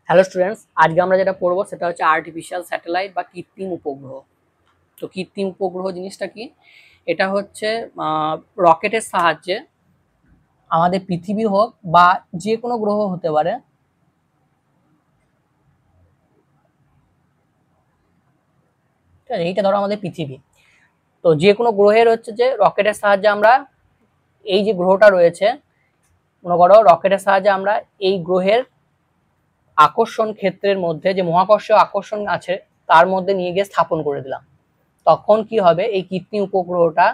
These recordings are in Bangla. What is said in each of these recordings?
হ্যালো স্টুডেন্টস, আজকে আমরা যেটা পড়বো সেটা হচ্ছে আর্টিফিশিয়াল স্যাটেলাইট বা কৃত্রিম উপগ্রহ। তো কৃত্রিম উপগ্রহ জিনিসটা কি? এটা হচ্ছে রকেটের সাহায্যে আমাদের পৃথিবী হোক বা যে কোনো গ্রহ হতে পারে, ঠিক আছে? এইটা ধরো আমাদের পৃথিবী। তো যে কোনো গ্রহের হচ্ছে যে রকেটের সাহায্যে আমরা এই যে গ্রহটা রয়েছে, মনে করো রকেটের সাহায্যে আমরা এই গ্রহের আকর্ষণ ক্ষেত্রের মধ্যে যে মহাকর্ষীয় আকর্ষণ আছে তার মধ্যে নিয়ে গিয়ে স্থাপন করে দিলাম। তখন কি হবে, এই কৃত্রিম উপগ্রহটা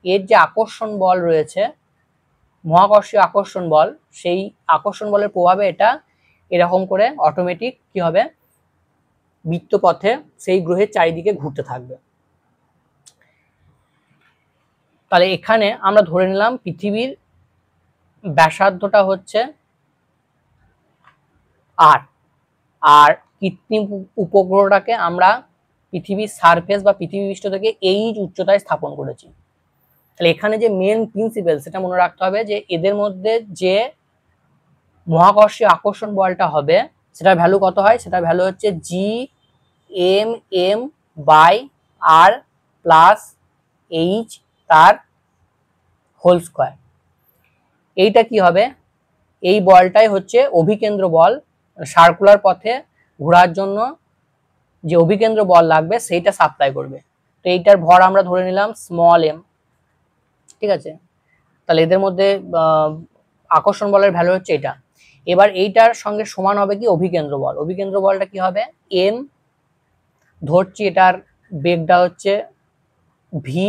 এর যে আকর্ষণ বল রয়েছে, মহাকর্ষীয় আকর্ষণ বল, সেই আকর্ষণ বলের প্রভাবে এটা এরকম করে অটোমেটিক কি হবে, বৃত্তপথে সেই গ্রহের চারিদিকে ঘুরতে থাকবে। তাহলে এখানে আমরা ধরে নিলাম পৃথিবীর ব্যাসার্ধটা হচ্ছে আর আর কৃত্রিম উপগ্রহটাকে আমরা পৃথিবীর সারফেস বা পৃথিবী পৃষ্ঠ থেকে এই উচ্চতায় স্থাপন করেছি। তাহলে এখানে যে মেন প্রিন্সিপাল সেটা মনে রাখতে হবে যে এদের মধ্যে যে মহাকর্ষীয় আকর্ষণ বলটা হবে সেটার ভ্যালু কত হয়, সেটার ভ্যালু হচ্ছে G M M by R plus H তার হোল স্কোয়ার। এইটা কি হবে, এই বলটাই হচ্ছে অভিকেন্দ্র বল, সার্কুলার পথে ঘোরার জন্য যে অভিকেন্দ্র বল লাগবে সেইটা সাপ্লাই করবে। তো এইটার ভর আমরা ধরে নিলাম স্মল এম, ঠিক আছে? তাহলে এদের মধ্যে আকর্ষণ বলের ভ্যালু হচ্ছে এটা। এবার এইটার সঙ্গে সমান হবে কি অভিকেন্দ্র বল। অভিকেন্দ্র বলটা কি হবে, এম ধরছি, এটার বেগটা হচ্ছে ভি,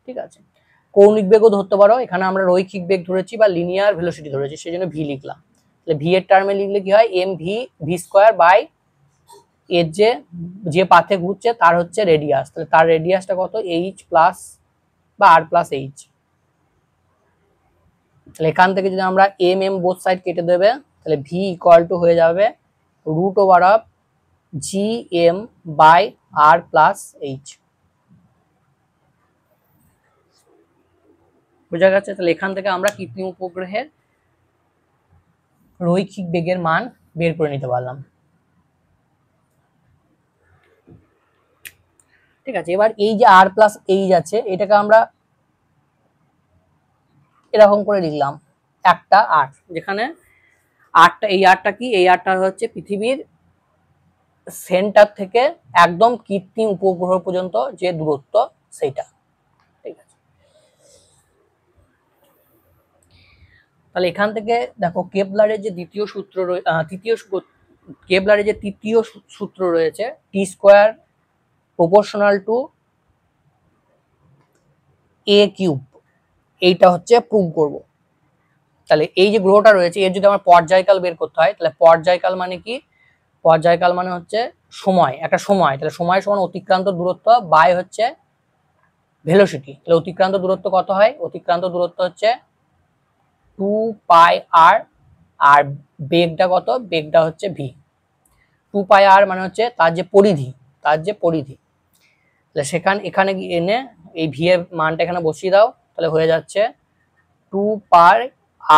ঠিক আছে? কৌণিক বেগও ধরতে পারো, এখানে আমরা রৈখিক বেগ ধরেছি বা লিনিয়ার ভেলোসিটি ধরেছি, সেই জন্য ভি লিখলাম। তাহলে ভি এর টার্মে লিখলে কি হয়, M V V square by এর যে পাথে ঘুরছে তার হচ্ছে রেডিয়াস। তাহলে তার রেডিয়াসটা কত, এইচ প্লাস বা আর প্লাস এইচ। তাহলে এখান থেকে যদি আমরা এম এম বোথ সাইড কেটে দেবে, তাহলে ভি ইকুয়াল টু হয়ে যাবে root over of G M by R plus H. বোঝা গেছে? তাহলে এখান থেকে আমরা কৃত্রিম উপগ্রহের রৈখিক বেগের মান বের করে নিতে পারলাম, ঠিক আছে? এবার এই যে আর প্লাস এইচ আছে, এটাকে আমরা এরকম করে লিখলাম একটা আর, যেখানে আরটা, এই আরটা কি, এই আরটা হচ্ছে পৃথিবীর সেন্টার থেকে একদম কৃত্রিম উপগ্রহ পর্যন্ত যে দূরত্ব সেইটা, ঠিক আছে? তাহলে এখান থেকে দেখো কেপলারের যে দ্বিতীয় সূত্র, কেপলারের যে তৃতীয় সূত্র রয়েছে, T square proportional to A cube, এইটা হচ্ছে প্রুভ করব। তাহলে এই যে গ্রহটা রয়েছে এর যদি আমার পর্যায়কাল বের করতে হয়, তাহলে পর্যায়কাল মানে কি, পর্যায়কাল মানে হচ্ছে সময়, একটা সময়। তাহলে সময় সমান অতিক্রান্ত দূরত্ব বাই হচ্ছে ভেলোসিটি। তাহলে অতিক্রান্ত দূরত্ব কত হয়, অতিক্রান্ত দূরত্ব হচ্ছে 2 পাই আর, আর বেগটা কত, বেগটা হচ্ছে ভি। 2 পাই আর মানে হচ্ছে তার যে পরিধি, তার যে পরিধি। তাহলে এখানে এনে এই ভি এর মানটা এখানে বসিয়ে দাও, তাহলে হয়ে যাচ্ছে 2 পাই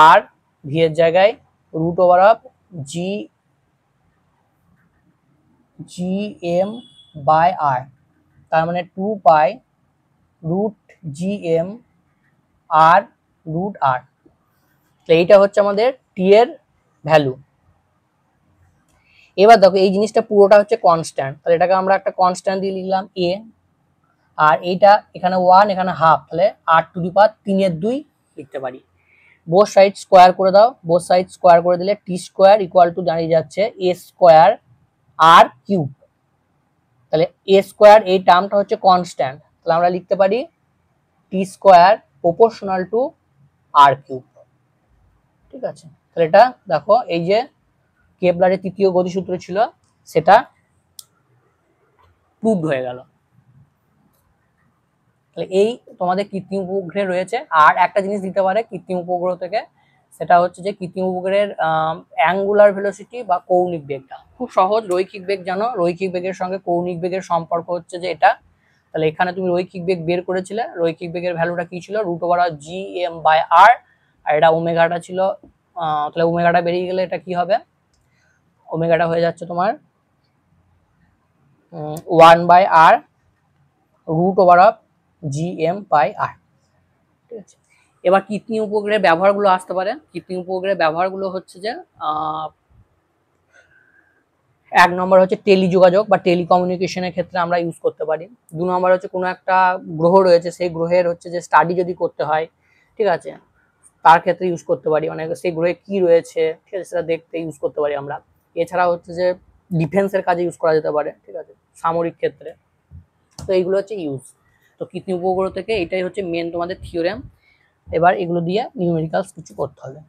আর, ভি এর জায়গায় root over of G G M by R, তার মানে 2 pi root G M R root R. তো এইটা হচ্ছে আমাদের টি এর ভ্যালু। এবার দেখো এই জিনিসটা পুরোটা হচ্ছে কনস্ট্যান্ট, তাহলে এটাকে আমরা একটা কনস্ট্যান্ট দিয়ে লিখলাম এ, আর এইটা এখানে 1 এখানে হাফ, তাহলে আর টু দি পাওয়ার 3/2 লিখতে পারি। বোথ সাইড স্কোয়ার করে দাও, বোথ সাইড স্কোয়ার করে দিলে টি স্কোয়ার ইকুয়াল টু দাঁড়িয়ে যাচ্ছে এ স্কোয়ার আর কিউব। তাহলে এ স্কোয়ার এই টার্মটা হচ্ছে কনস্ট্যান্ট, তাহলে আমরা লিখতে পারি T square proportional to R cube, ঠিক আছে? তাহলে এটা দেখো এই যে কেপলারের তৃতীয় গতিসূত্র ছিল সেটা প্রুভড হয়ে গেল। তাহলে এই তোমাদের কৃত্রিম উপগ্রহে রয়েছে। আর একটা জিনিস দিতে পারে কৃত্রিম উপগ্রহ থেকে, সেটা হচ্ছে যে কৃত্রিম উপগ্রহের অ্যাঙ্গুলার ভেলোসিটি বা কৌণিক বেগটা খুব সহজ। রৈখিক বেগ জানো, রৈখিক বেগের সঙ্গে কৌণিক বেগের সম্পর্ক হচ্ছে যে এটা। তাহলে এখানে তুমি রৈখিক বেগ বের করেছিলে, রৈখিক বেগের ভ্যালুটা কি ছিল, root over G M by R, আর এটা ওমেগাটা ছিল। তাহলে ওমেগাটা বেরিয়ে গেলে এটা কি হবে, ওমেগাটা হয়ে যাচ্ছে তোমার 1/r √/gm/r। ঠিক আছে, এবার কৃত্রিম উপগ্রহের ব্যবহারগুলো আসতে পারে। কৃত্রিম উপগ্রহের ব্যবহারগুলো হচ্ছে যে এক নম্বর হচ্ছে টেলিযোগাযোগ বা টেলিকমিউনিকেশনের ক্ষেত্রে আমরা ইউজ করতে পারি। 2 নম্বর হচ্ছে কোনো একটা গ্রহ রয়েছে, সেই গ্রহের হচ্ছে যে স্টাডি যদি করতে হয়, ঠিক আছে, তার ক্ষেত্রে ইউজ করতে পারি, মানে সেই গ্রহে কি রয়েছে, ঠিক আছে, সেটা দেখতে ইউজ করতে পারি আমরা। এছাড়া হচ্ছে যে ডিফেন্সের কাজে ইউজ করা যেতে পারে, ঠিক আছে, সামরিক ক্ষেত্রে। তো এইগুলো হচ্ছে ইউজ। তো কৃত্রিম উপগ্রহ থেকে এটাই হচ্ছে মেন তোমাদের থিওরেম। এবার এগুলো দিয়ে নিউমেরিক্যালস কিছু করতে হবে।